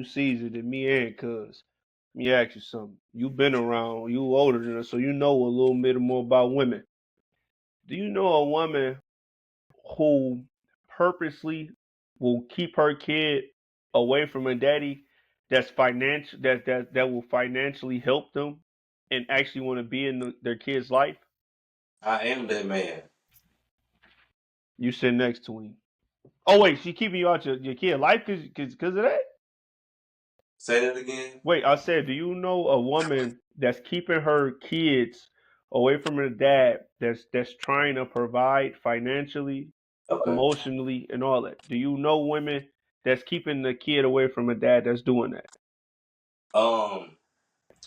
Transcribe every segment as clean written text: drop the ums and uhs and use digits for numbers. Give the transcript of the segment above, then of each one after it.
seasoned than me and cuz. Let me ask you something. You been around, you older than us, so you know a little bit more about women. Do you know a woman who purposely will keep her kid away from a daddy that's financial that will financially help them and actually want to be in their kid's life? I am that man. You sit next to him. Oh wait, she keeping you out your kid life because of that? Say that again. Wait, I said, do you know a woman that's keeping her kids away from her dad that's trying to provide financially, Okay. emotionally, and all that? Do you know women that's keeping the kid away from a dad that's doing that? Um.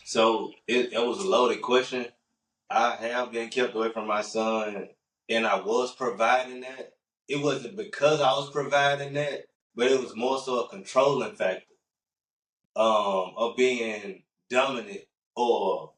So it was a loaded question. I have been kept away from my son, and I was providing that. It wasn't because I was providing that, but it was more so a controlling factor. Of being dominant, or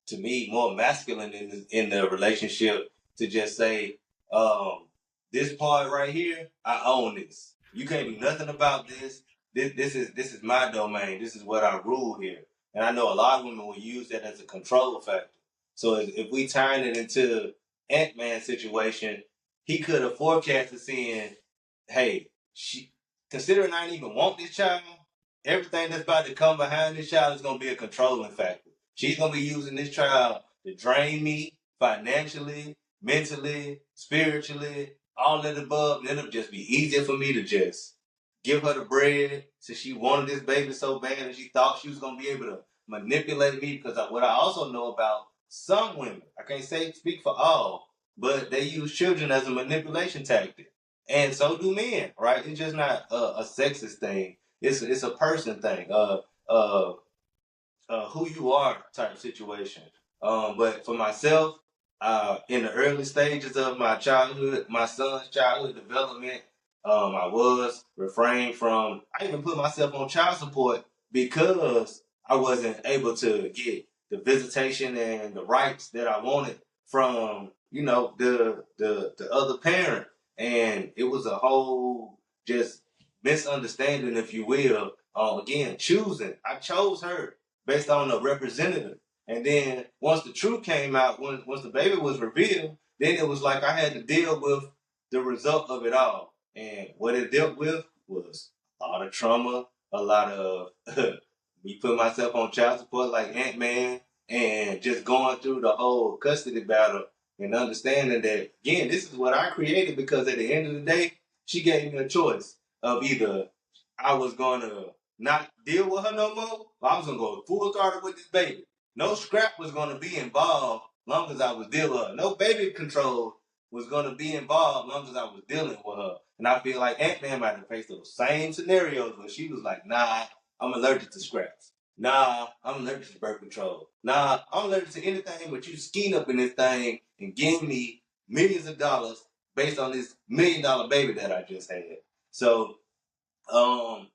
to me more masculine in the relationship, to just say, um, this part right here, I own this. You can't do nothing about this. This is my domain. This is what I rule here. And I know a lot of women will use that as a control factor. So if we turn it into Ant-Man situation, he could have forecasted seeing, hey, she considering I didn't even want this child, everything that's about to come behind this child is gonna be a controlling factor. She's gonna be using this child to drain me financially, mentally, spiritually, all of the above. And it'll just be easier for me to just give her the bread since she wanted this baby so bad and she thought she was gonna be able to manipulate me. Because what I also know about some women, I can't say speak for all, but they use children as a manipulation tactic. And so do men, right? It's just not a sexist thing. It's a person thing. Uh, who you are type situation. But for myself, in the early stages of my childhood, my son's childhood development, I was refrained from. I even put myself on child support because I wasn't able to get the visitation and the rights that I wanted from the other parent, and it was a whole just misunderstanding, if you will. Again, choosing. I chose her based on a representative. And then once the truth came out, once the baby was revealed, then it was like I had to deal with the result of it all. And what it dealt with was a lot of trauma, a lot of me putting myself on child support like Ant-Man, and just going through the whole custody battle and understanding that, again, this is what I created, because at the end of the day, she gave me a choice of either I was going to not deal with her no more, but I was gonna go full throttle with this baby. No scrap was gonna be involved long as I was dealing with her. No baby control was gonna be involved long as I was dealing with her. And I feel like Ant-Man might have faced those same scenarios where she was like, nah, I'm allergic to scraps. Nah, I'm allergic to birth control. Nah, I'm allergic to anything but you skiing up in this thing and giving me millions of dollars based on this $1 million baby that I just had. So, um,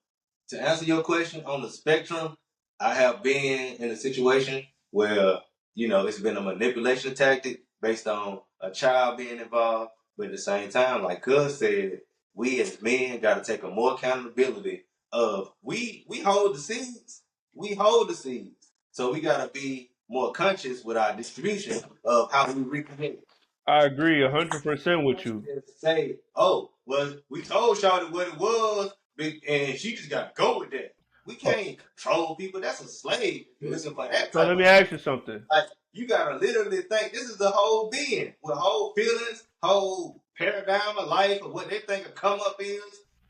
to answer your question, on the spectrum, I have been in a situation where, it's been a manipulation tactic based on a child being involved. But at the same time, like Cuz said, we as men got to take a more accountability of we hold the seeds. We hold the seeds. So we got to be more conscious with our distribution of how we reproduce. I agree 100% with you. Just say, oh, well, we told Shawty what it was, and she just got to go with that. We Oh, can't control people. That's a slave. You're looking for that so type let me of ask stuff. you something. Like, you got to literally think this is the whole being, with whole feelings, whole paradigm of life, or what they think a come up is.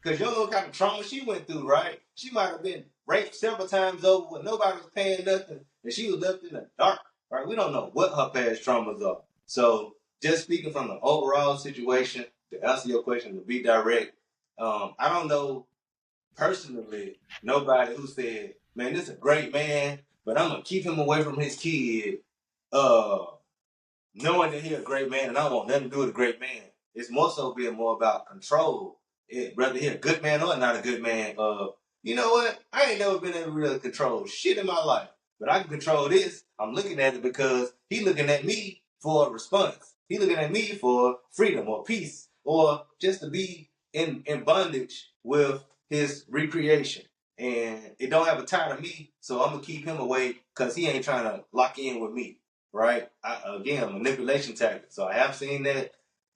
Because you don't know what kind of trauma she went through, right? She might have been raped several times over when nobody was paying nothing, and she was left in the dark, right? We don't know what her past traumas are. So, just speaking from the overall situation, to answer your question, to be direct, I don't know personally nobody who said, "Man, this is a great man, but I'm gonna keep him away from his kid," uh, knowing that he's a great man, and I don't want nothing to do with a great man. It's more so being more about control. Whether he's a good man or not a good man. You know what? I ain't never been able to really control shit in my life, but I can control this. I'm looking at it because he looking at me for a response. He looking at me for freedom or peace, or just to be in bondage with his recreation. and it don't have a tie to me, so I'm gonna keep him away because he ain't trying to lock in with me, right? Again, manipulation tactics. So I have seen that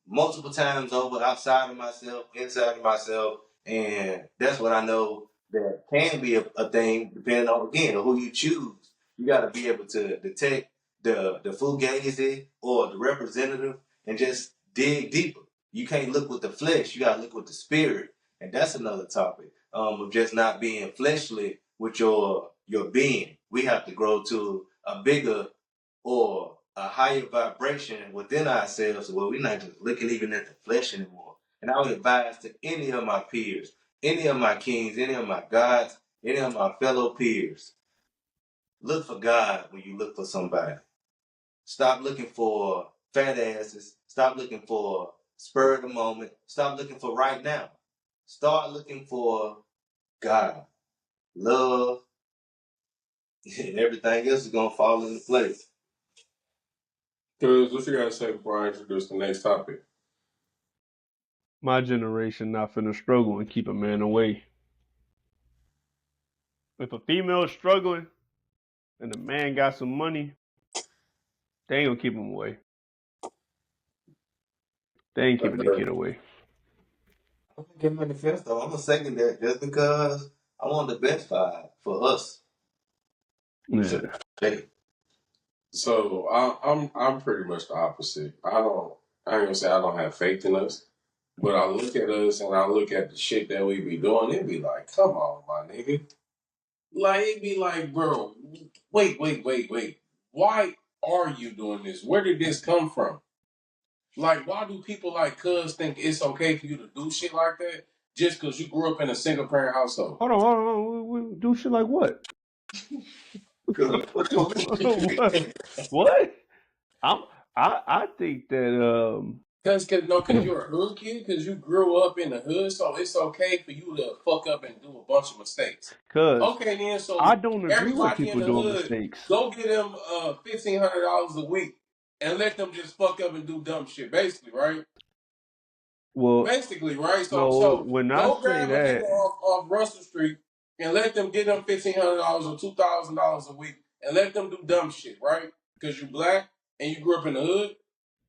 multiple times over, outside of myself, inside of myself, and that's what I know that can be a thing depending on, again, who you choose. You got to be able to detect the fugazi or the representative and just dig deeper. You can't look with the flesh. You got to look with the spirit, and that's another topic of just not being fleshly with your being. We have to grow to a bigger or a higher vibration within ourselves where we're not just looking even at the flesh anymore. And I would advise to any of my peers, any of my kings, any of my gods, any of my fellow peers, look for God when you look for somebody. Stop looking for fat asses. Stop looking for spur of the moment. Stop looking for right now. Start looking for God, love, and everything else is going to fall into place. Cuz, what you got to say before I introduce the next topic? My generation not finna struggle and keep a man away. If a female is struggling and the man got some money, they ain't gonna keep him away. They ain't keeping the kid away. I'm gonna get manifesto. I'm gonna second that just because I want the best for us. Yeah. So I'm pretty much the opposite. I ain't gonna say I don't have faith in us, but I look at us and I look at the shit that we be doing. It be like, come on, my nigga. Like it be like, bro, wait. Why are you doing this? Where did this come from? Like, why do people like Cuz think it's okay for you to do shit like that just because you grew up in a single parent household? Hold on. We do shit like what? What? I think that Cause you're a hood kid, cause you grew up in the hood, so it's okay for you to fuck up and do a bunch of mistakes. cause Okay, then I so don't agree with everybody in people the doing hood mistakes. go get them $1,500 a week and let them just fuck up and do dumb shit. Well, Basically, right? no, So when I go say grab a nigga that, off Russell Street and let them get them $1,500 or $2,000 a week and let them do dumb shit, right? Because you black and you grew up in the hood.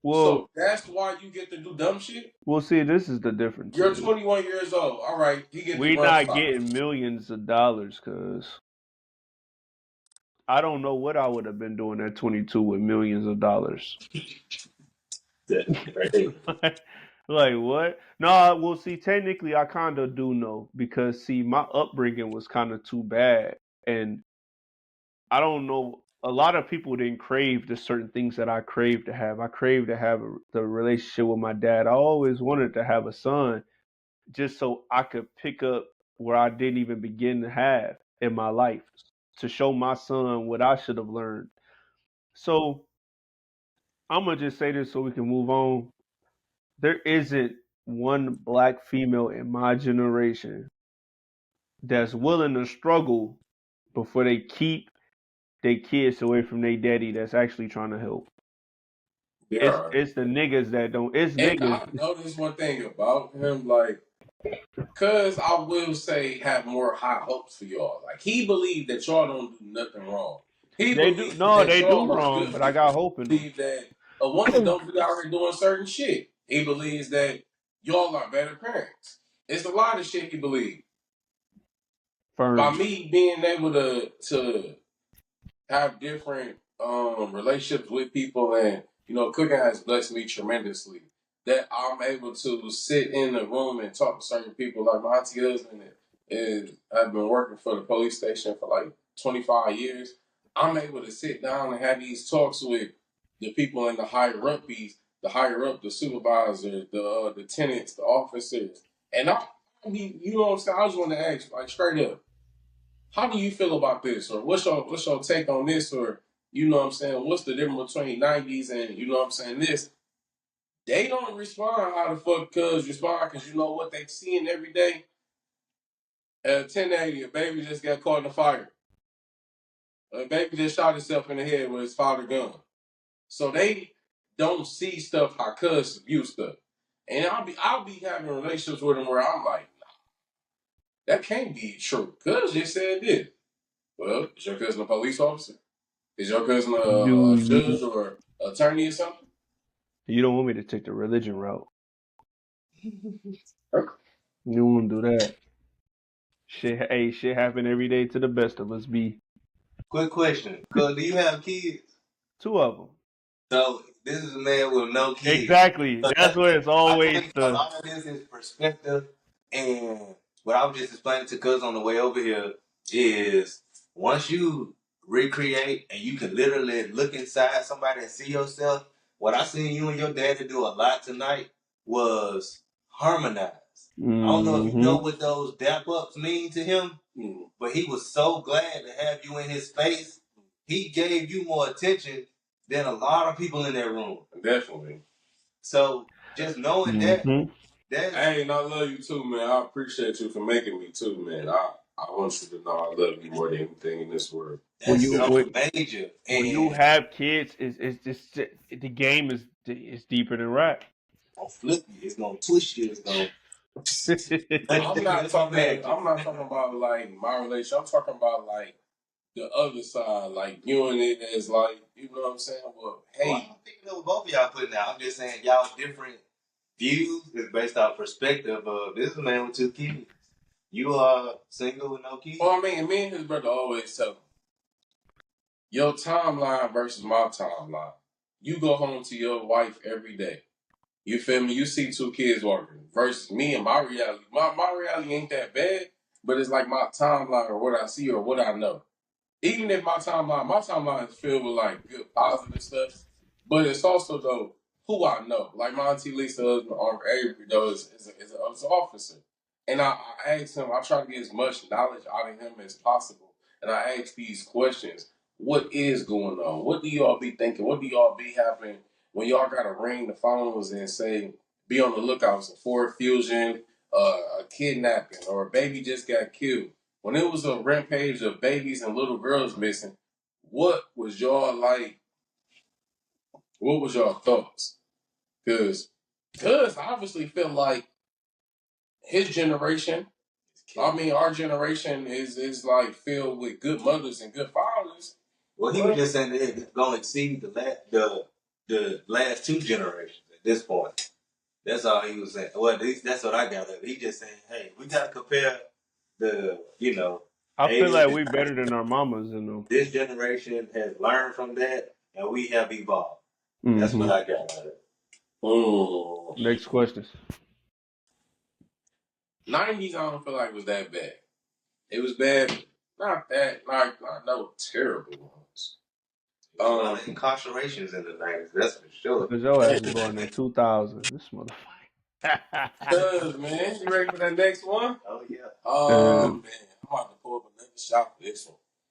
So well, that's why you get to do dumb shit. we'll see. This is the difference. You're 21 years old. All right, he get to We run not stop. getting millions of dollars, cause I don't know what I would have been doing at 22 with millions of dollars. Right. Like what? No, well, see, technically, I kind of do know because see, my upbringing was kind of too bad, and I don't know. A lot of people didn't crave the certain things that I craved to have. I craved to have the relationship with my dad. I always wanted to have a son, just so I could pick up where I didn't even begin to have in my life, to show my son what I should have learned. So I'm gonna just say this so we can move on. There isn't one black female in my generation that's willing to struggle before they keep their kids away from their daddy that's actually trying to help. There It's are. it's the niggas that don't. It's And niggas. I noticed one thing about him, like, cause I will say have more high hopes for y'all. Like he believed that y'all don't do nothing wrong. He They do believed no, that they do y'all are wrong, good but I people. got hope in He them. believed that a woman don't be out here doing certain shit. He believes that y'all are better parents. It's a lot of shit he believed. By Firm. me being able to have different relationships with people, and cooking has blessed me tremendously that I'm able to sit in a room and talk to certain people. Like my auntie husband is I've been working for the police station for like 25 years. I'm able to sit down and have these talks with the people in the higher up the supervisors, the tenants, the officers, and you know what I'm saying. I just want to ask, like, straight up, how do you feel about this? Or what's your take on this? Or you know what I'm saying, what's the difference between 90s and you know what I'm saying this? They don't respond how the fuck cuz respond, because you know what they seeing every day? At 1080, a baby just got caught in a fire. A baby just shot himself in the head with his father gun. So they don't see stuff how cuz view stuff. And I'll be having relationships with them where I'm like, That can't be true. Cuz just said this. Well, is your cousin a police officer? Is your cousin a You judge or attorney or something? you don't want me to take the religion route. Okay. You won't do that. Shit happen every day to the best of us. Be Quick question. Cuz, do you have kids? two of them. So this is a man with no kids. Exactly. So That's where it's I always think a the. lot of this is perspective, and what I was just explaining to Cuz on the way over here is once you recreate and you can literally look inside somebody and see yourself. What I seen you and your daddy do a lot tonight was harmonize. I don't know if you know Mm-hmm. what those dap ups mean to him, but he was so glad to have you in his space. He gave you more attention than a lot of people in that room. Definitely. So just knowing that, Mm-hmm. that's Hey, and I love you too, man. I appreciate you for making me too, man. I want you to know I love you more than anything in this world. When that's you so when, major. when you And have kids, it's just the game is deeper than rap. gonna flip you, it's gonna twist you, it's gonna I'm not talking. I'm not talking about like my relationship. I'm talking about like the other side, like viewing it as like you know what I'm saying. Well, Well, hey, I'm not thinking of what both of y'all putting out. I'm just saying y'all different views is based off perspective of this is a man with two kids. You are single with no kids. well, I mean, me and his brother always tell him, your timeline versus my timeline. You go home to your wife every day. You feel me? You see two kids walking versus me and my reality. My reality ain't that bad, but it's like my timeline or what I see or what I know. Even if my timeline is filled with like good positive stuff, but it's also though who I know. Like my auntie Lisa husband, Uncle Avery, though, is an officer, and I asked him. I try to get as much knowledge out of him as possible, and I ask these questions: what is going on? What do y'all be thinking? What do y'all be having when y'all gotta ring the phones and say, "Be on the lookout for Ford Fusion, a kidnapping, or a baby just got killed." When it was a rampage of babies and little girls missing, what was y'all like? What was y'all thoughts? Because I obviously feel like his generation, I mean our generation is like filled with good mothers and good fathers. Well, he was just saying that it's gonna exceed the last two generations at this point. That's all he was saying. Well, at least that's what I got of it. He just saying, hey, we gotta compare the I feel 80s like and we better than our mamas in them. this generation has learned from that, and we have evolved. That's Mm-hmm. what I got out of it. Next question. 90s, I don't feel like it was that bad. It was bad, not that, not no terrible ones. A lot of incarcerations in the 90s, that's for sure. Because your ass was born in 2000. This motherfucker. Cuz, man, you ready for that next one? Oh, yeah. Man, I'm about to pull up another shot for this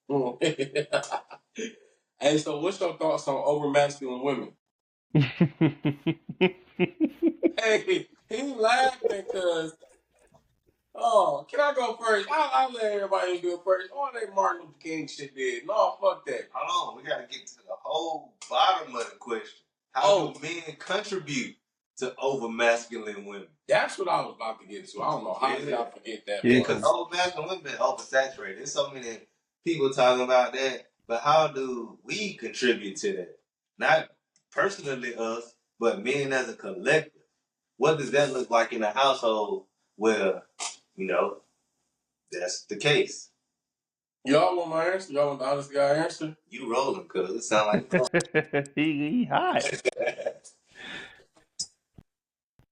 one. Hey, so what's your thoughts on over masculine women? Hey, he laughing because, oh, can I go first? I'll let everybody do it first. All that Martin Luther King shit did. No, fuck that. Hold on, we got to get to the whole bottom of the question. How do men contribute to over masculine women? That's what I was about to get to. I don't know how did I forget that Yeah. Because over masculine women been oversaturated. There's so many people talking about that, but how do we contribute to that? Not personally us, but men as a collective. What does that look like in a household where, that's the case? Y'all want my answer? Y'all want the honest guy answer? You rolling, cuz it sound like he hot.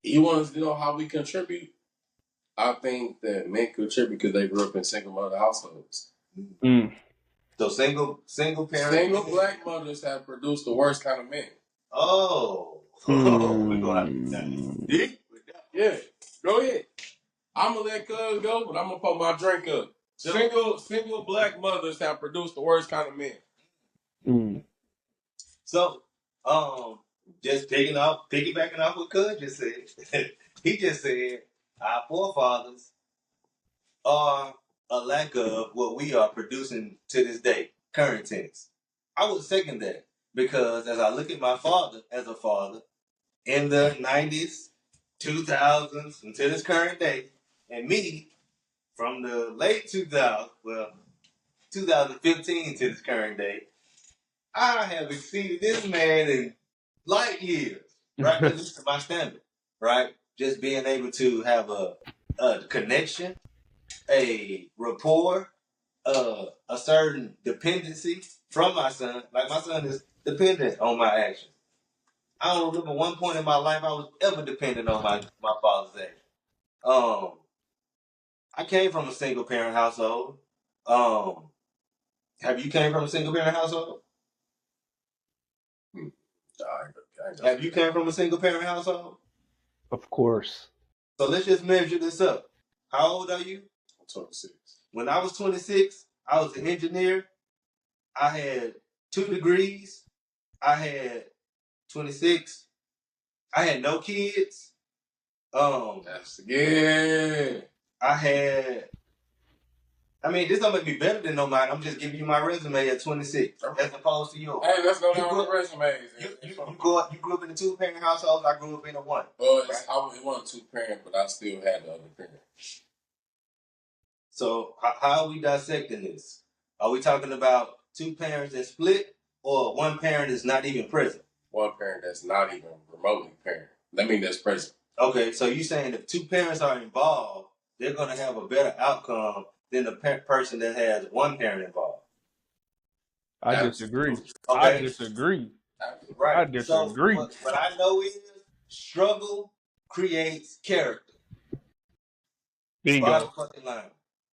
You want us to know how we contribute? I think that men contribute because they grew up in single mother households. Mm. So single parents. Single black mothers have produced the worst kind of men. Oh, we're gonna have to dive deep with that. Yeah, go ahead. I'm gonna let Cuz go, but I'm gonna put my drink up. Single black mothers have produced the worst kind of men. Mm. So, just piggybacking off what Cud just said. He just said our forefathers are a lack of what we are producing to this day, current tense. I would second that because as I look at my father as a father in the 90s, 2000s, until this current day, and me from the late 2015 to this current day, I have exceeded this man in light years, right? At least to my standard, right? Just being able to have a connection, a rapport, a certain dependency from my son. Like my son is dependent on my actions. I don't remember one point in my life I was ever dependent on my father's actions. I came from a single parent household. Have you came from a single parent household? Have you came from a single parent household? Of course. So let's just measure this up. How old are you? I'm 26. When I was 26, I was an engineer. I had 2 degrees. I had 26. I had no kids. That's again. This don't make me better than nobody. I'm just giving you my resume at 26, as opposed to yours. Hey, let's go down the resumes. You grew up in a 2-parent household. I grew up in a 1. It wasn't 2 parent, but I still had the other parent. So how are we dissecting this? Are we talking about 2 parents that split, or 1 parent that's not even present? 1 parent that's not even remotely parent. That means that's present. Okay, so you're saying if 2 parents are involved, they're going to have a better outcome than the person that has 1 parent involved. I disagree. Okay. I disagree. Right. I disagree. So what I know is struggle creates character. Bingo. Bottom fucking line.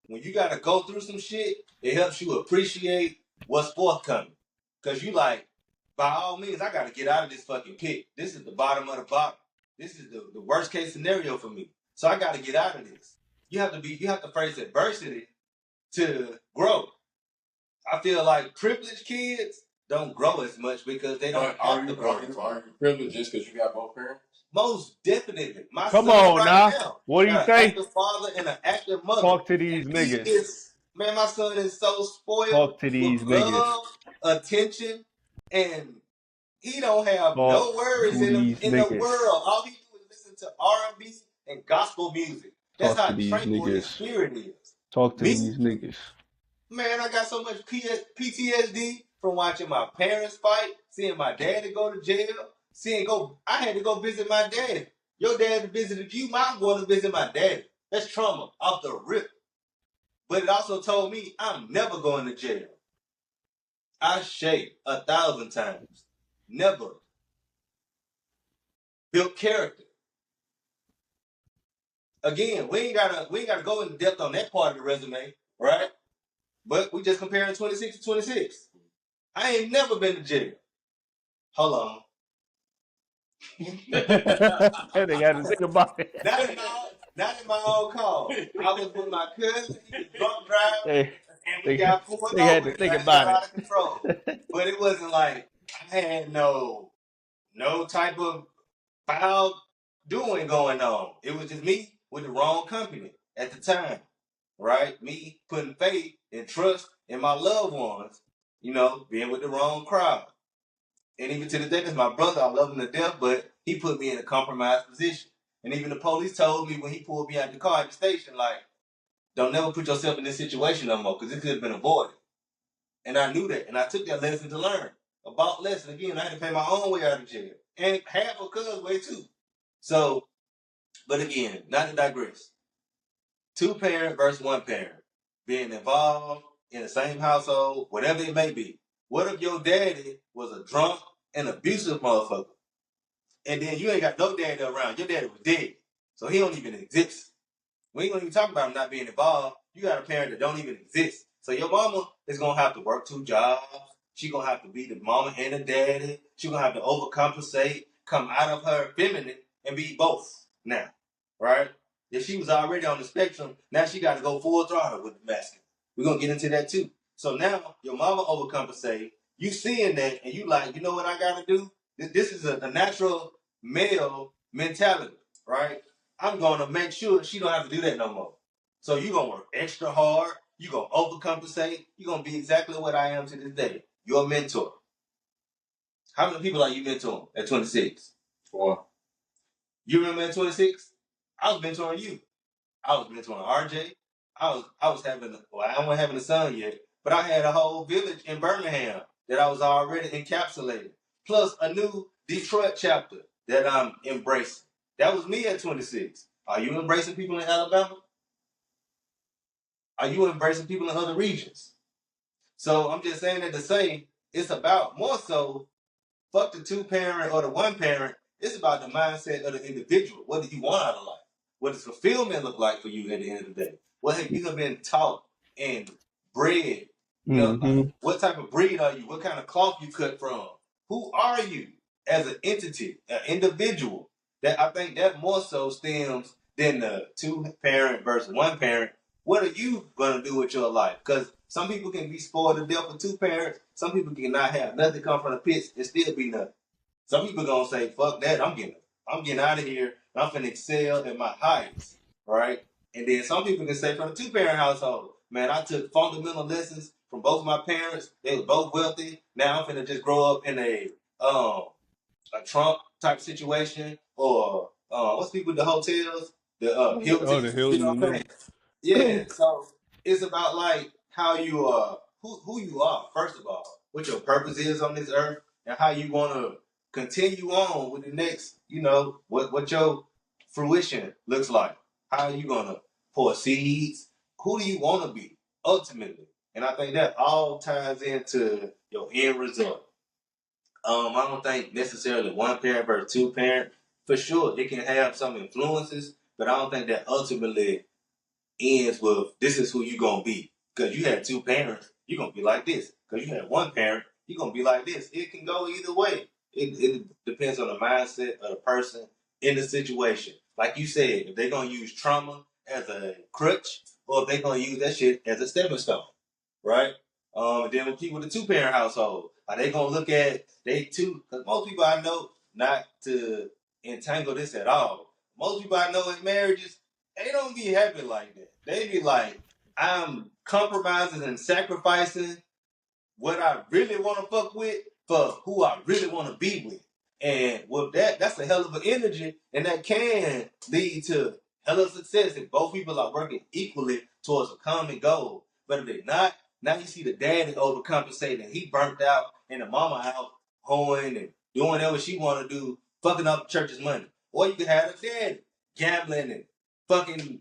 When you got to go through some shit, it helps you appreciate what's forthcoming. Because you like, by all means, I got to get out of this fucking pit. This is the bottom of the bottom. This is the worst case scenario for me. So I got to get out of this. You have to face adversity to grow. I feel like privileged kids don't grow as much because they don't opt to grow. Are you privileged just because you got both parents? Most definitely. My Come son on right now. now. What do you got say? An active father and an active mother. Talk to these niggas. My son is so spoiled. Talk to these with love, niggas. attention, and he don't have Talk no worries to in these the niggas. world. All he do is listen to R&B and gospel music. That's Talk to how these tranquil his niggas. spirit is. Talk to Me? these niggas. Man, I got so much PTSD from watching my parents fight, seeing my daddy go to jail, I had to go visit my dad. Your dad visited you, I'm going to visit my daddy. That's trauma off the rip. But it also told me I'm never going to jail. I shaped 1,000 times. Never. Built character. Again, we ain't gotta go in depth on that part of the resume, right? But we just comparing 26 to 26. I ain't never been to jail. Hold on. They got to think about it. Not in my own car. I was with my cousin. He was drunk driving, and we got pulled over. They had to think about out of control. But it wasn't like I had no type of foul doing going on. It was just me with the wrong company at the time, right? Me putting faith and trust in my loved ones, being with the wrong crowd. And even to this day, that's my brother. I love him to death, but he put me in a compromised position. And even the police told me when he pulled me out of the car at the station, like, don't never put yourself in this situation no more, because it could have been avoided. And I knew that, and I took that lesson to learn. About lesson, again, I had to pay my own way out of jail. And half of cuz way too. So, but again, not to digress. 2 parent versus 1 parent. Being involved in the same household, whatever it may be. What if your daddy was a drunk and abusive motherfucker? And then you ain't got no daddy around. Your daddy was dead. So he don't even exist. We ain't gonna even talk about him not being involved. You got a parent that don't even exist. So your mama is gonna have to work 2 jobs. She gonna have to be the mama and the daddy. She gonna have to overcompensate, come out of her feminine and be both now. Right? If she was already on the spectrum, now she gotta go full throttle with the masculine. We're gonna get into that too. So now your mama overcompensate. You seeing that and you like, you know what I gotta do? This is a natural male mentality, right? I'm going to make sure she don't have to do that no more. So you're going to work extra hard. You're going to overcompensate. You're going to be exactly what I am to this day. You're a mentor. How many people are you mentoring at 26? 4. You remember at 26? I was mentoring you. I was mentoring RJ. I was having I wasn't having a son yet, but I had a whole village in Birmingham that I was already encapsulated, plus a new Detroit chapter that I'm embracing. That was me at 26. Are you embracing people in Alabama? Are you embracing people in other regions? So I'm just saying that to say it's about more so fuck the two parent or the one parent. It's about the mindset of the individual. What do you want out of life? What does fulfillment look like for you at the end of the day? What have you been taught and bred? You know, Mm-hmm. what type of breed are you? What kind of cloth you cut from? Who are you as an entity, an individual? That I think that more so stems than the two parent versus one parent. What are you gonna do with your life? Because some people can be spoiled to death with two parents. Some people cannot have nothing come from the pits and still be nothing. Some people gonna say, "Fuck that! I'm getting out of here. I'm finna excel at my heights." Right? And then some people can say, from a two parent household, man, I took fundamental lessons from both my parents. They were both wealthy. Now I'm finna just grow up in a Trump type situation, or what's people with the hotels, the Oh, the Hiltons. You know Hilton what and I'm saying? them. Yeah. So it's about like how you who you are first of all, what your purpose is on this earth, and how you want to continue on with the next. You know what your fruition looks like. How you gonna pour seeds? Who do you want to be ultimately? And I think that all ties into your end result. I don't think necessarily one parent versus two parent. For sure, it can have some influences, but I don't think that ultimately ends with this is who you gonna be. Because you had two parents, you're gonna be like this. Because you had one parent, you're gonna be like this. It can go either way. It depends on the mindset of the person in the situation. Like you said, if they're gonna use trauma as a crutch, or if they're gonna use that shit as a stepping stone, right? And then with people with the two parent household, are they gonna look at they two? Because most people I know, not to entangle this at all, most people I know in marriages, they don't be happy like that. They be like, I'm compromising and sacrificing what I really want to fuck with for who I really want to be with. And with that, that's a hell of an energy, and that can lead to hell of success if both people are working equally towards a common goal. But if they're not, now you see the daddy overcompensating. He burnt out, and the mama out hoeing and doing whatever she want to do, fucking up the church's money. Or you could have the daddy gambling and fucking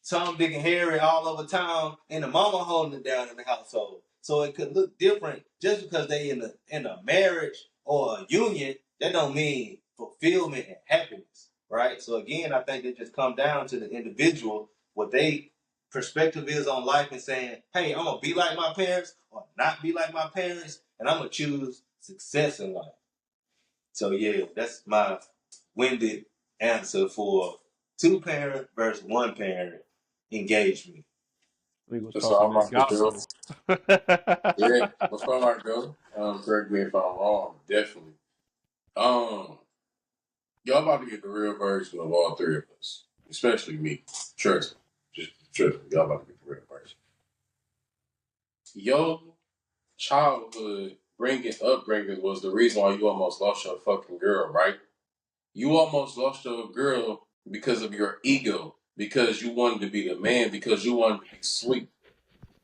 Tom, Dick, and Harry all over town, and the mama holding it down in the household. So it could look different just because they in a marriage or a union. That don't mean fulfillment and happiness, right? So again, I think it just come down to the individual, what they perspective is on life, and saying, "Hey, I'm gonna be like my parents or not be like my parents, and I'm gonna choose success in life." So yeah, that's my winded answer for two parent versus one parent engagement. We was That's talking all that I could do. gospel. Yeah, before I go, correct me if I'm wrong, definitely. Um, y'all about to get the real version of all three of us, especially me. Trust me. Just trust me. Y'all about to get the real version. Your childhood upbringing was the reason why you almost lost your fucking girl, right? You almost lost your girl because of your ego, because you wanted to be the man, because you wanted to be sweet.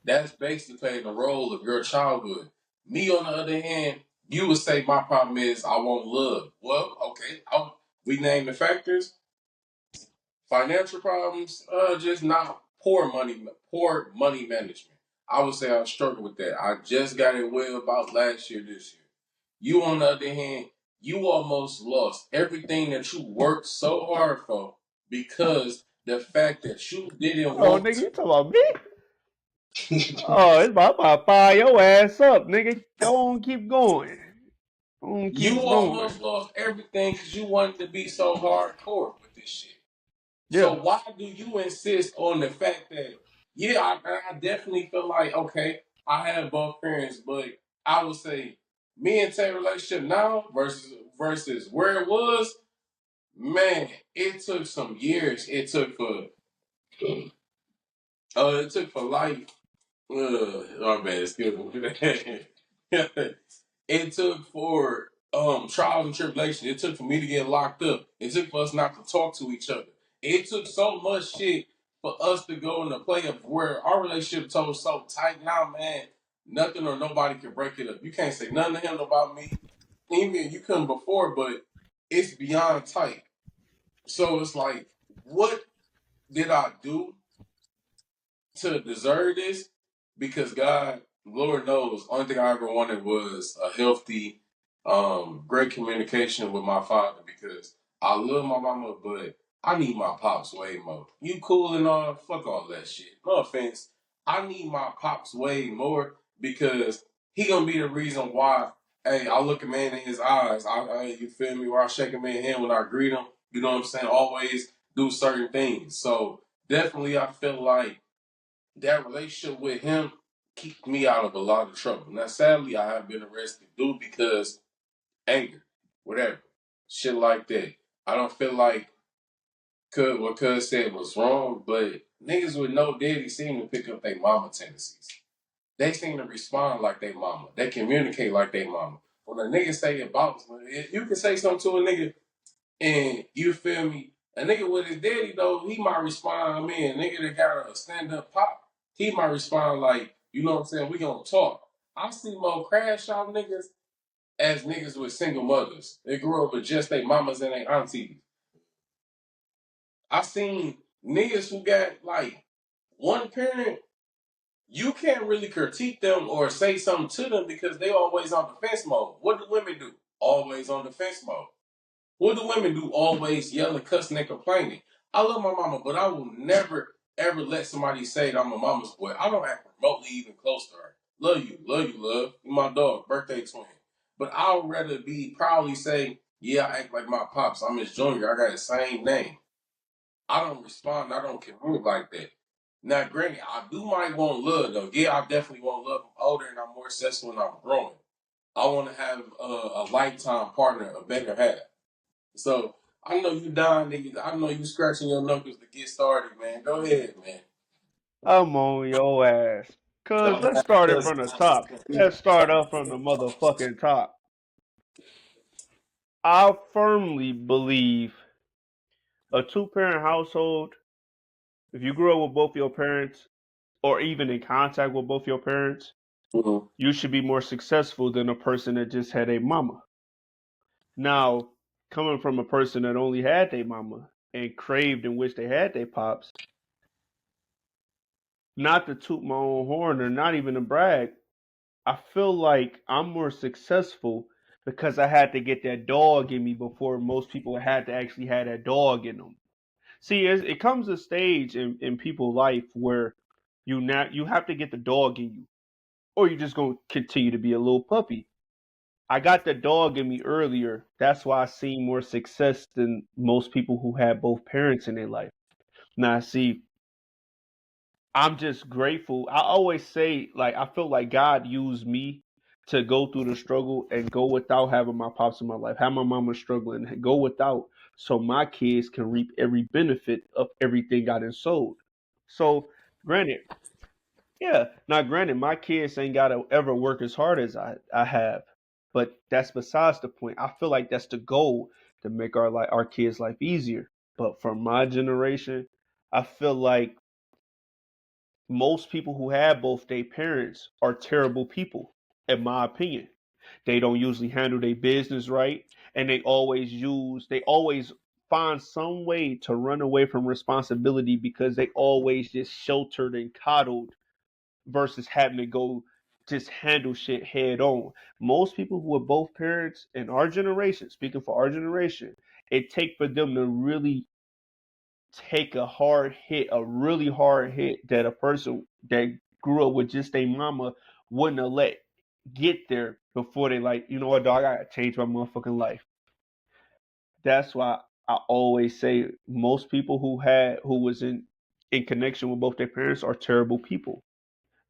That's basically playing the role of your childhood. Me, on the other hand, you would say my problem is I want love. Well, okay, we name the factors. Financial problems, just not poor money management. I would say I struggle with that. I just got it well about last year, this year. You, on the other hand, you almost lost everything that you worked so hard for because the fact that you didn't Oh, want nigga, to. you talking about me? Oh, it's about to fire your ass up, nigga. Go on, keep going. Go on, You keep going. almost lost everything because you wanted to be so hardcore with this shit. Yeah. So why do you insist on the fact that, yeah, I definitely feel like, okay, I have both parents, but I would say me and Tay relationship now versus where it was, man, it took some years. It took for life. Oh man, excuse me. It took for trials and tribulations. It took for me to get locked up. It took for us not to talk to each other. It took so much shit for us to go in the play of where our relationship so tight now, man, nothing or nobody can break it up. You can't say nothing to him about me. Even you couldn't before, but it's beyond tight. So it's like, what did I do to deserve this? Because God, Lord knows, only thing I ever wanted was a healthy, great communication with my father. Because I love my mama, but I need my pops way more. You cool and all, fuck all that shit. No offense. I need my pops way more because he gonna be the reason why. Hey, I look a man in his eyes. You feel me? Where I shake a man's hand when I greet him. You know what I'm saying? Always do certain things. So definitely, I feel like that relationship with him keeps me out of a lot of trouble. Now, sadly, I have been arrested due because anger, whatever, shit like that. I don't feel like what Cuz said was wrong, but niggas with no daddy seem to pick up their mama tendencies. They seem to respond like they mama. They communicate like they mama. When a nigga say about, you can say something to a nigga and you feel me? A nigga with his daddy though, he might respond. I mean, a nigga that got a stand up pop, he might respond like, you know what I'm saying? We gonna talk. I see more crash out niggas as niggas with single mothers. They grew up with just their mamas and their aunties. I seen niggas who got like one parent. You can't really critique them or say something to them because they always on defense mode. What do women do? Always on defense mode. What do women do? Always yelling, cussing, and complaining. I love my mama, but I will never, ever let somebody say that I'm a mama's boy. I don't act remotely even close to her. Love you, love. You my dog, birthday twin. But I'd rather be proudly say, yeah, I act like my pops. I'm his junior. I got the same name. I don't respond. I don't communicate like that. Now, granted, I do might want love, though. Yeah, I definitely want love. I'm older and I'm more successful and I'm growing. I want to have a lifetime partner, a better half. So I know you dying, nigga. I know you scratching your knuckles to get started, man. Go ahead, man. I'm on your ass. Cuz let's start it from the top. Let's start up from the motherfucking top. I firmly believe a two-parent household, if you grew up with both your parents or even in contact with both your parents, Mm-hmm. you should be more successful than a person that just had a mama. Now, coming from a person that only had their mama and craved and wished they had their pops, not to toot my own horn or not even to brag, I feel like I'm more successful because I had to get that dog in me before most people had to actually have that dog in them. See, it comes a stage in people's life where you have to get the dog in you, or you're just gonna continue to be a little puppy. I got the dog in me earlier. That's why I seen more success than most people who had both parents in their life. Now, see, I'm just grateful. I always say, like, I feel like God used me to go through the struggle and go without having my pops in my life, have my mama struggling, and go without, so my kids can reap every benefit of everything I done sold. So, granted, yeah, now granted, my kids ain't gotta ever work as hard as I have, but that's besides the point. I feel like that's the goal to make our kids' life easier. But for my generation, I feel like most people who have both their parents are terrible people, in my opinion. They don't usually handle their business right, and they always find some way to run away from responsibility because they always just sheltered and coddled versus having to go just handle shit head on. Most people who are both parents in our generation, speaking for our generation, it take for them to really take a hard hit, a really hard hit that a person that grew up with just a mama wouldn't have let get there before they like, you know what, dog, I gotta change my motherfucking life. That's why I always say most people who was in connection with both their parents are terrible people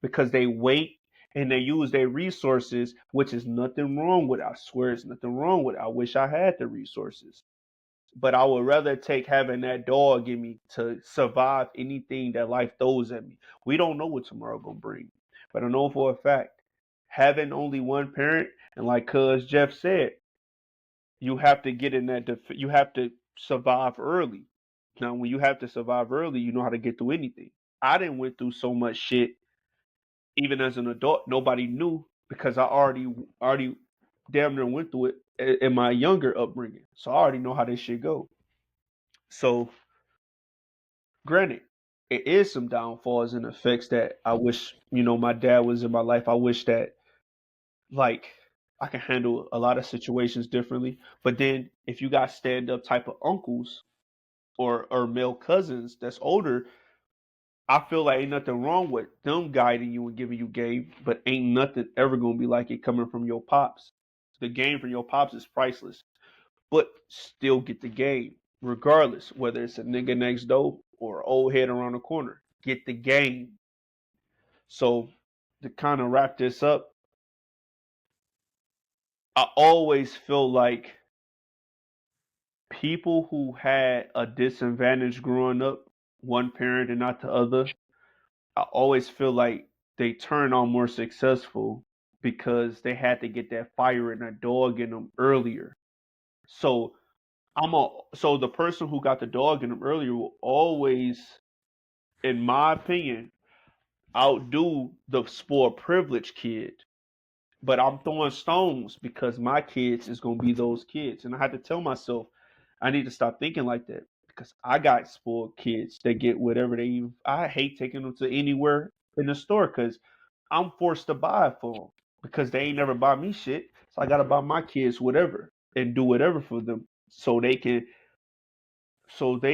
because they wait and they use their resources, which is nothing wrong with. I swear, it's nothing wrong with. I wish I had the resources, but I would rather take having that dog in me to survive anything that life throws at me. We don't know what tomorrow gonna bring, but I know for a fact having only one parent, and like Cuz Jeff said, you have to get in that. You have to survive early. Now, when you have to survive early, you know how to get through anything. I didn't went through so much shit even as an adult. Nobody knew because I already damn near went through it in my younger upbringing. So I already know how this shit go. So granted, it is some downfalls and effects that I wish, my dad was in my life. I wish that like I can handle a lot of situations differently. But then if you got stand up type of uncles or male cousins that's older, I feel like ain't nothing wrong with them guiding you and giving you game, but ain't nothing ever gonna be like it coming from your pops. The game from your pops is priceless, but still get the game regardless, whether it's a nigga next door or an old head around the corner. Get the game. So to kind of wrap this up, I always feel like people who had a disadvantage growing up, one parent and not the other, I always feel like they turn on more successful because they had to get that fire and that dog in them earlier. So so the person who got the dog in them earlier will always, in my opinion, outdo the spoiled privileged kid. But I'm throwing stones because my kids is gonna be those kids, and I had to tell myself I need to stop thinking like that because I got spoiled kids that get whatever they. I hate taking them to anywhere in the store because I'm forced to buy it for them because they ain't never buy me shit. So I gotta buy my kids whatever and do whatever for them so they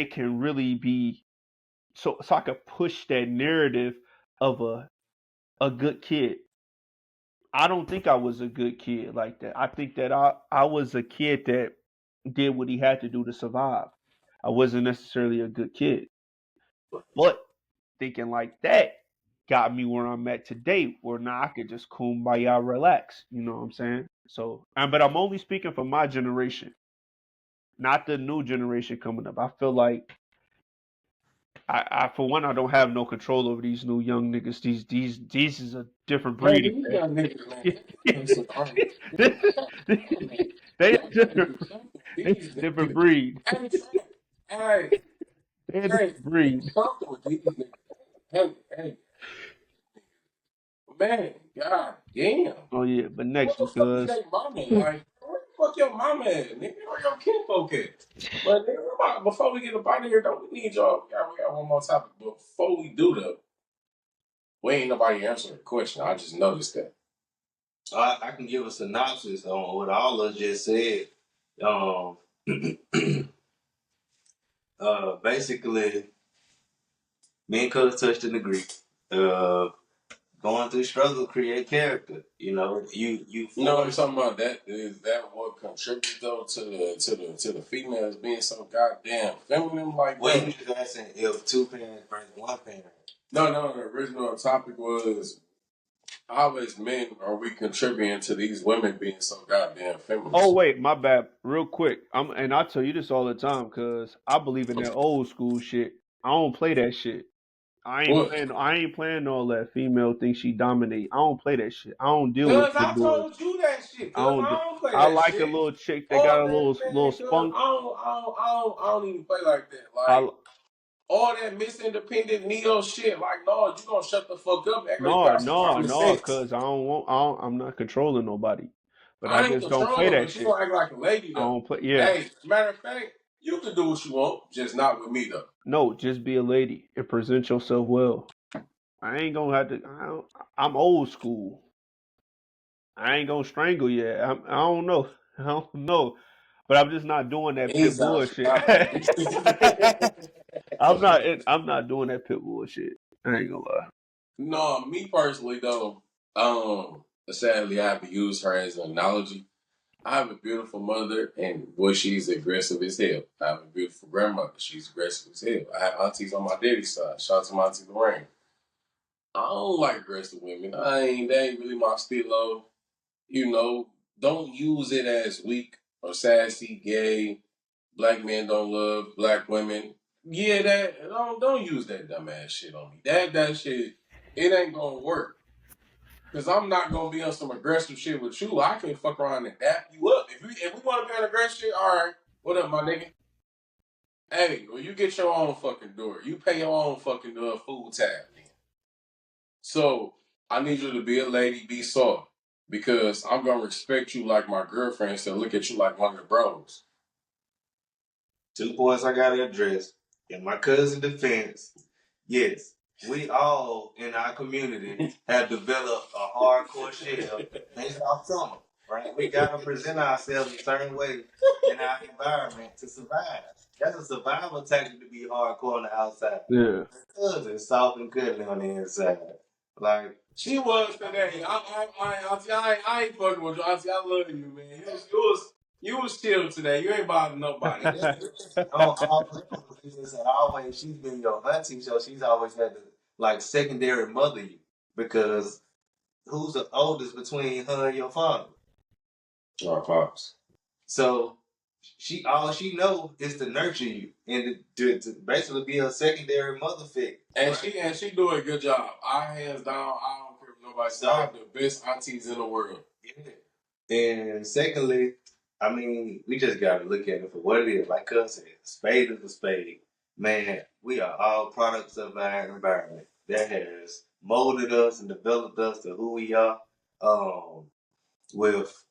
can really be so I could push that narrative of a good kid. I don't think I was a good kid like that. I think that I was a kid that did what he had to do to survive. I wasn't necessarily a good kid. But thinking like that got me where I'm at today, where now I could just kumbaya relax. You know what I'm saying? So, but I'm only speaking for my generation, not the new generation coming up. I feel like for one, I don't have no control over these new young niggas. These is a different Man, breed. these young niggas, man, they they play some army. They be shacking, man. a Y'all different, niggas be shacking they these a different niggas. breed. Hey, Trent. Hey, They a hey, different breed. something with these niggas. Hey, man, god damn. Oh yeah, but What next the fuck is because that mama like? Where the fuck your mama at, nigga? Where your kinfolk at? But nigga, before we get up out of here, don't we need y'all? We got one more topic. But before we do though, we ain't nobody answering the question. I just noticed that. I can give a synopsis on what all of us just said. Um, basically, me and Cuz touched an agree. Uh, Going through struggle create character. You You know what I'm force. talking about? That is that what contributes though to the females being so goddamn feminine like Well, you that. just asking if two parents versus one parent. No. The original topic was how as men are we contributing to these women being so goddamn oh feminist? wait, my bad. Real quick, and I tell you this all the time because I believe in that old school shit. I don't play that shit. I ain't What? playing. I ain't playing all that female thing she dominate. I don't play that shit. I don't deal with Cause pit I bulls. told you that shit, I cause don't. I don't play I that like a shit. little chick that got All a that little man, cause spunk. I don't even play like that. I Like all that Miss Independent Neo shit, like no, you gonna shut the fuck up, act like you no got some no common no, sense. cause I don't want. I'm not controlling nobody, but I I ain't just don't play controlling, that but you shit. gonna act like a lady I though. don't play. Yeah. Hey, matter of fact, you can do what you want, just not with me though. No, just be a lady and present yourself well. I ain't gonna have to. I'm old school. I ain't gonna strangle you. I don't know. I don't know. But I'm just not doing that He pit sounds bullshit. Chicago. I'm not doing that pit bullshit. I ain't gonna lie. No, me personally though, sadly I have to use her as an analogy. I have a beautiful mother, and boy, she's aggressive as hell. I have a beautiful grandmother. She's aggressive as hell. I have aunties on my daddy's side. Shout out to my auntie Lorraine. I don't like aggressive women. They ain't really my stilo. You know, don't use it as weak or sassy, gay. Black men don't love black women. Yeah, that don't use that dumbass shit on me. That shit, it ain't gonna work. Cause I'm not gonna be on some aggressive shit with you. I can fuck around and dap you up. If we want to be on aggressive shit, all right. What up, my nigga? Hey, when you get your own fucking door, you pay your own fucking food tab. So I need you to be a lady, be soft. Because I'm gonna respect you like my girlfriend instead of look at you like one of the bros. 2 points I gotta address. In my cousin defense, yes, we all in our community have developed a hardcore shell based off trauma, right? We gotta present ourselves a certain way in our environment to survive. That's a survival tactic to be hardcore on the outside. Yeah. Cousin soft and cuddly on the inside. Like She was today. I ain't fucking with you. Auntie, I love you, man. You was chill today. You ain't bothering nobody. on all levels, and always she's been your auntie, so she's always had to like secondary mother you because who's the oldest between her and your father? Our pops. So all she know is to nurture you and to basically be a secondary mother figure. And she do a good job. I hands down, I don't care if nobody says I have the best aunties in the world. Yeah. And secondly, I mean, we just gotta look at it for what it is. Like Cuz said, a spade is a spade. Man, we are all products of our environment that has molded us and developed us to who we are. With,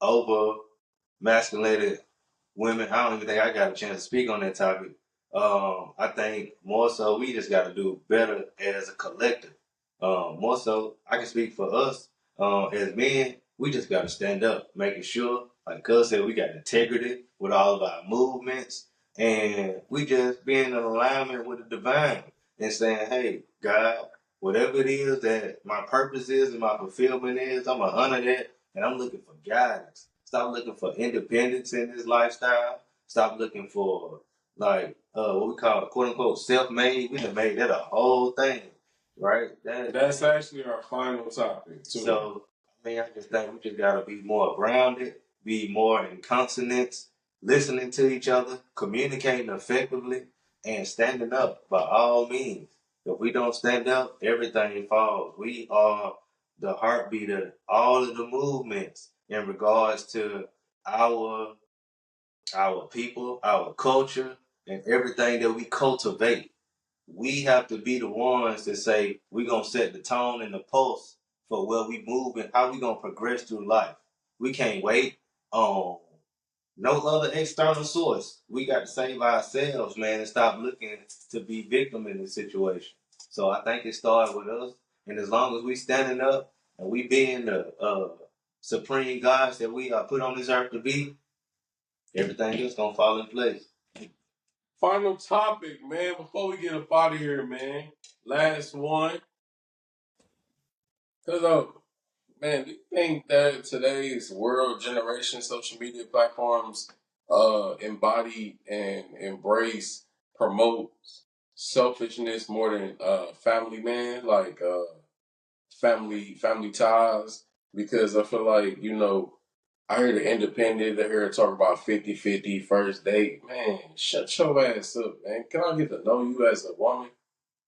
over masculated women. I don't even think I got a chance to speak on that topic. I think more so we just got to do better as a collective. More so, I can speak for us as men. We just got to stand up, making sure, like Cuz said, we got integrity with all of our movements, and we just being in alignment with the divine and saying, "Hey, God, whatever it is that my purpose is and my fulfillment is, I'm gonna honor that, and I'm looking for guidance. Stop looking for independence in this lifestyle. Stop looking for like what we call quote unquote self-made. We done made that a whole thing, right? That's actually our final topic too. So I mean, I just think we just gotta be more grounded, be more in consonance, listening to each other, communicating effectively, and standing up by all means. If we don't stand up, everything falls. We are the heartbeat of all of the movements in regards to our our people, our culture, and everything that we cultivate. We have to be the ones that say we're gonna set the tone and the pulse for where we move and how we gonna progress through life. We can't wait on no other external source. We got to save ourselves, man, and stop looking to be victim in this situation. So I think it started with us, and as long as we standing up and we being the supreme gods that we are put on this earth to be, everything else gonna fall in place. Final topic, man. Before we get up out of here, man. Last one. Cause man, do you think that today's world generation social media platforms embody and embrace promote selfishness more than family, man? Like family ties? Because I feel like, I hear the independent, I hear it talk about 50-50 first date. Man, shut your ass up, man. Can I get to know you as a woman?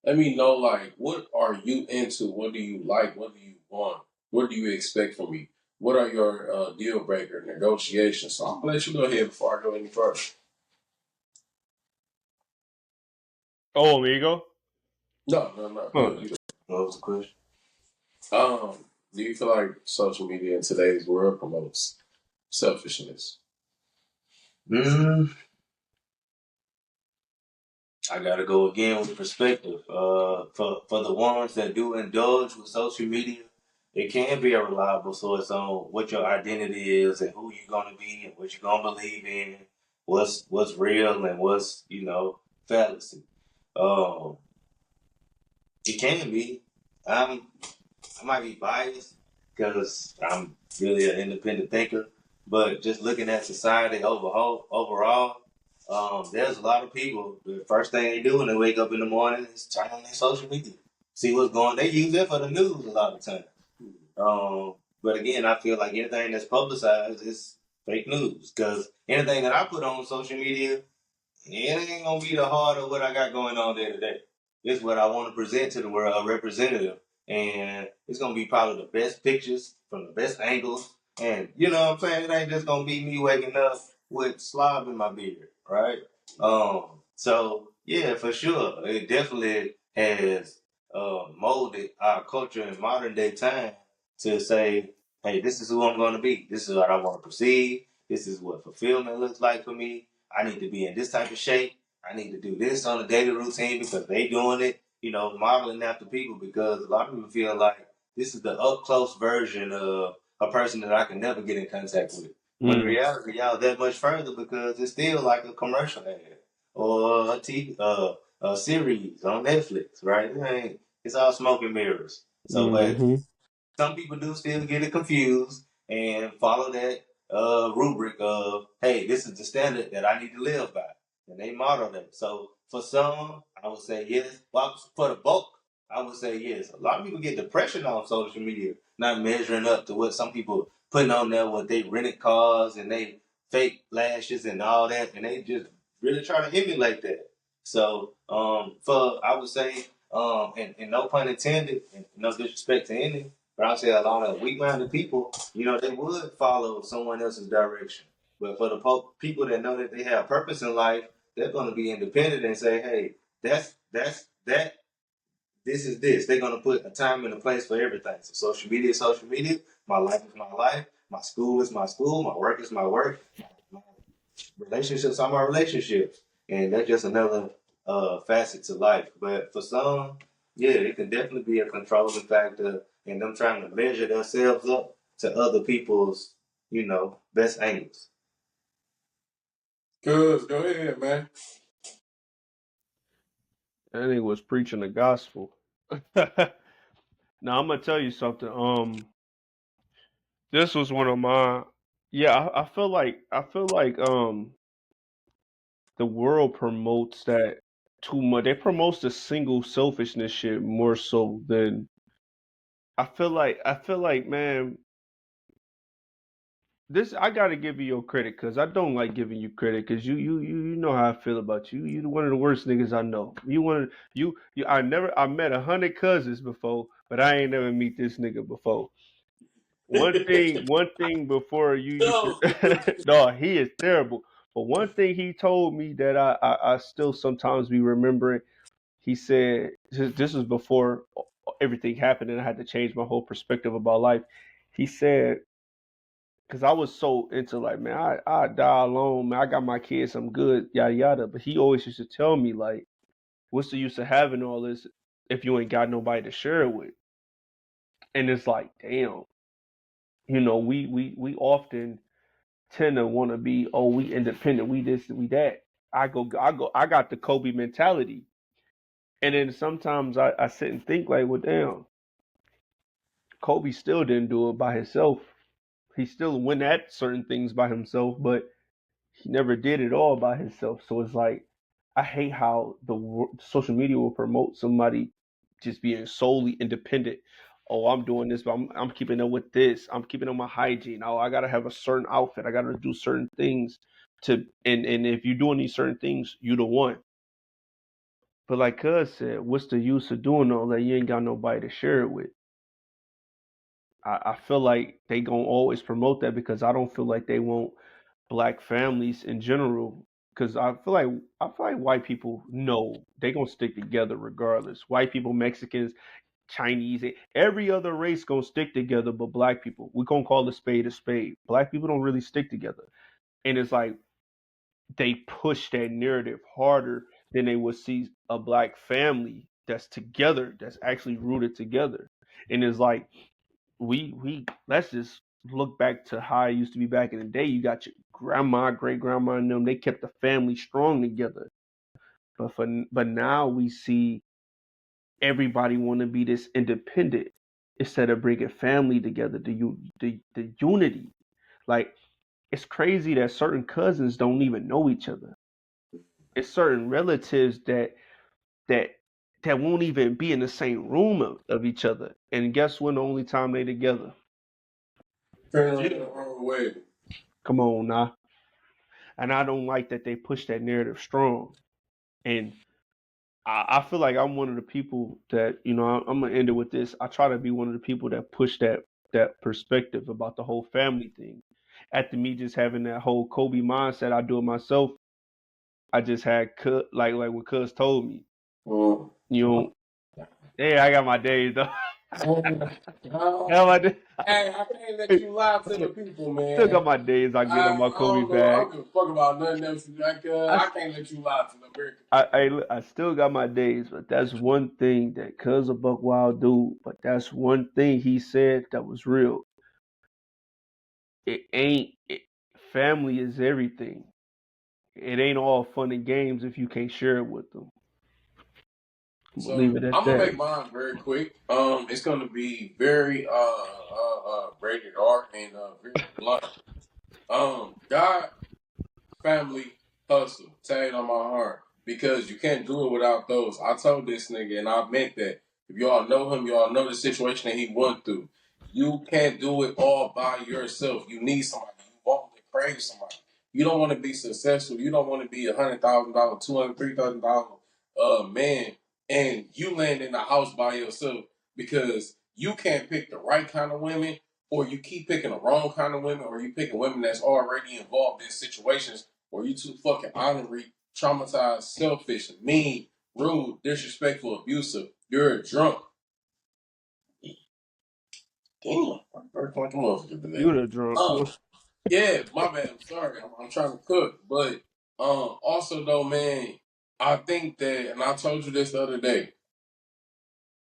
Let me know, like, what are you into? What do you like? What do you want? What do you expect from me? What are your deal breaker negotiations? So I'm gonna let you go ahead before I go any further. Oh, amigo. No. Huh. What was the question? Do you feel like social media in today's world promotes selfishness? I gotta go again with perspective. For the ones that do indulge with social media, it can be a reliable source on what your identity is and who you're gonna be and what you're gonna believe in, what's real and what's fallacy. Um, it can be. I might be biased because I'm really an independent thinker, but just looking at society overall, there's a lot of people. The first thing they do when they wake up in the morning is turn on their social media, see what's going. They use it for the news a lot of times. But again, I feel like anything that's publicized is fake news because anything that I put on social media, it ain't gonna be the heart of what I got going on day to day. It's what I want to present to the world, a representative, and it's gonna be probably the best pictures from the best angles. And you know what I'm saying? It ain't just gonna be me waking up with slob in my beard, right? So yeah, for sure, it definitely has molded our culture in modern day time to say, hey, this is who I'm going to be. This is what I want to perceive. This is what fulfillment looks like for me. I need to be in this type of shape. I need to do this on a daily routine because they doing it. You know, modeling after people because a lot of people feel like this is the up close version of a person that I can never get in contact with. When in Mm. reality, y'all that much further because it's still like a commercial ad or a TV, a series on Netflix, right? It's all smoke and mirrors. So, but Mm-hmm. some people do still get it confused and follow that rubric of, hey, this is the standard that I need to live by. And they model that. So for some, I would say yes. Well, for the bulk, I would say yes. A lot of people get depression on social media, not measuring up to what some people putting on there with they rented cars and they fake lashes and all that. And they just really trying to emulate that. So for, I would say, and no pun intended, and no disrespect to any, but I'll say a lot of weak-minded people, you know, they would follow someone else's direction. But for the people that know that they have purpose in life, they're going to be independent and say, "Hey, that's that. This is this." They're going to put a time and a place for everything. So social media is social media. My life is my life. My school is my school. My work is my work. My relationships are my relationships, and that's just another facet to life. But for some, yeah, it can definitely be a controlling factor in them trying to measure themselves up to other people's, you know, best angles. Cuz, go ahead, man. And he was preaching the gospel. Now I'm gonna tell you something. This was one of my. Yeah, I feel like the world promotes that too much. They promotes the single selfishness shit more so than I feel like man, this I gotta give you your credit because I don't like giving you credit because you know how I feel about you. You one of the worst niggas I know. You one of you. I met 100 cousins before, but I ain't never meet this nigga before. One thing before you used No. to, no, he is terrible. But one thing he told me that I still sometimes be remembering. He said this was before everything happened and I had to change my whole perspective about life. He said because I was so into like, man, I die alone, man. I got my kids, I'm good, yada yada. But he always used to tell me like, what's the use of having all this if you ain't got nobody to share it with? And it's like, damn, we often tend to want to be, oh, we independent, we this, we that. I got the Kobe mentality, and then sometimes I sit and think like, well, damn, Kobe still didn't do it by himself. He still went at certain things by himself, but he never did it all by himself. So it's like I hate how social media will promote somebody just being solely independent. Oh, I'm doing this, but I'm keeping up with this. I'm keeping up my hygiene. Oh, I gotta have a certain outfit. I gotta do certain things to and if you're doing these certain things, you the one. But like Cuz said, what's the use of doing all that? You ain't got nobody to share it with. I feel like they gonna always promote that because I don't feel like they want black families in general. Because I feel like white people know they gonna stick together regardless. White people, Mexicans, Chinese, every other race gonna stick together, but black people, we gonna call a spade a spade. Black people don't really stick together, and it's like they push that narrative harder than they would see a black family that's together, that's actually rooted together, and it's like we let's just look back to how it used to be back in the day. You got your grandma, great grandma, and them. They kept the family strong together. But now we see everybody want to be this independent instead of bringing family together. The unity. Like it's crazy that certain cousins don't even know each other. It's certain relatives that that won't even be in the same room of each other. And guess when the only time they together? Turn around the Funeral. wrong way. Come on now. And I don't like that they push that narrative strong. And I feel like I'm one of the people that I'm gonna end it with this. I try to be one of the people that push that perspective about the whole family thing. After me just having that whole Kobe mindset, I do it myself. I just had like what Cuz told me. Mm. You know, yeah, I got my days though. Oh, I got my days. hey, I can't let you lie to the people, Still got man. my days. I get on my I Kobe don't know. I bag. don't give a fuck about nothing else. Like, I, I can't let you lie to the American people. I still got my days, but that's one thing that Cuz a Buck Wild dude. But that's one thing he said that was real. It ain't family is everything. It ain't all fun and games if you can't share it with them. I'm gonna So leave it at I'm gonna that. make mine very quick. It's gonna be very rated R and very blunt. God, family, hustle, tagged on my heart because you can't do it without those. I told this nigga and I meant that. If y'all know him, y'all know the situation that he went through. You can't do it all by yourself. You need somebody. You want to crave somebody. You don't want to be successful. You don't want to be $100,000, $200,000, $3,000 man, and you land in the house by yourself because you can't pick the right kind of women, or you keep picking the wrong kind of women, or you picking women that's already involved in situations where you too fucking ornery, traumatized, selfish, mean, rude, disrespectful, abusive. You're a drunk. Damn, I'm burping like a motherfucker today. You the drunk. Yeah, my bad. I'm sorry. I'm trying to cook, but also though, man, I think that, and I told you this the other day.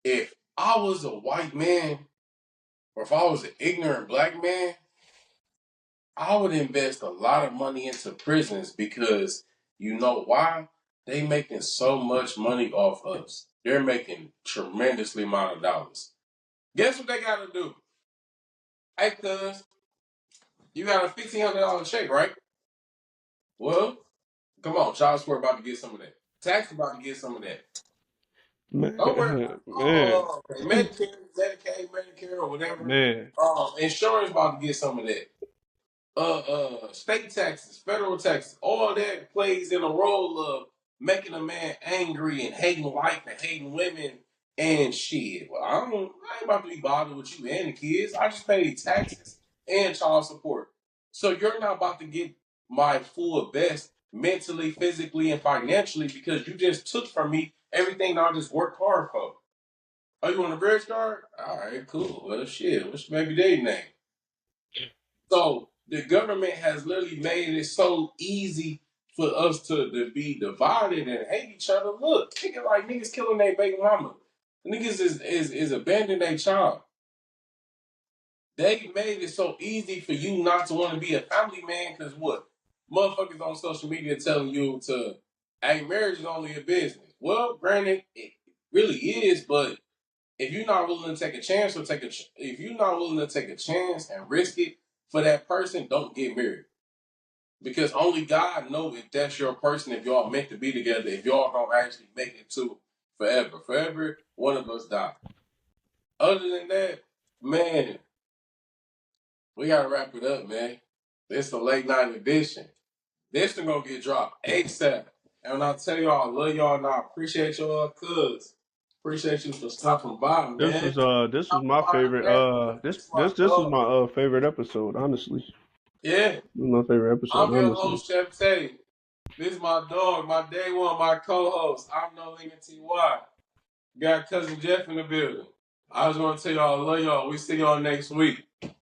If I was a white man, or if I was an ignorant black man, I would invest a lot of money into prisons because you know why? They making so much money off us. They're making tremendously amount of dollars. Guess what they gotta do? Hey, cuz, you got a $1,500 check, right? Well, come on, child support about to get some of that. Tax about to get some of that. Man, Don't worry man, about Medicare, Medicaid, Medicare, or whatever. man. Insurance about to get some of that. State taxes, federal taxes, all that plays in a role of making a man angry and hating life and hating women and shit. Well, I ain't about to be bothered with you and the kids. I just pay taxes and child support. So you're not about to get my full best mentally, physically, and financially because you just took from me everything I just worked hard for. Oh, you want a bridge card? All right, cool. Well, shit. What's your baby daddy name? So the government has literally made it so easy for us to be divided and hate each other. Look, niggas like niggas killing their baby mama. Niggas is abandoning their child. They made it so easy for you not to want to be a family man because what? Motherfuckers on social media telling you to, hey, marriage is only a business. Well, granted, it really is, but if you're not willing to take a chance if you're not willing to take a chance and risk it for that person, don't get married. Because only God knows if that's your person, if y'all meant to be together, if y'all gonna actually make it to forever. Forever, one of us die. Other than that, man, we gotta wrap it up, man. This the late night edition. This one gonna get dropped ASAP. And when I tell y'all I love y'all and I appreciate y'all, cuz appreciate you for stopping by, man. This was Stopping my by, favorite man. this was my favorite episode, honestly. Yeah, This was my favorite episode, I'm your honestly. host, Chef Tay. This is my dog, my day one, my co-host. I'm No Limit TY. Got cousin Jeff in the building. I just want to tell y'all I love y'all. We see y'all next week.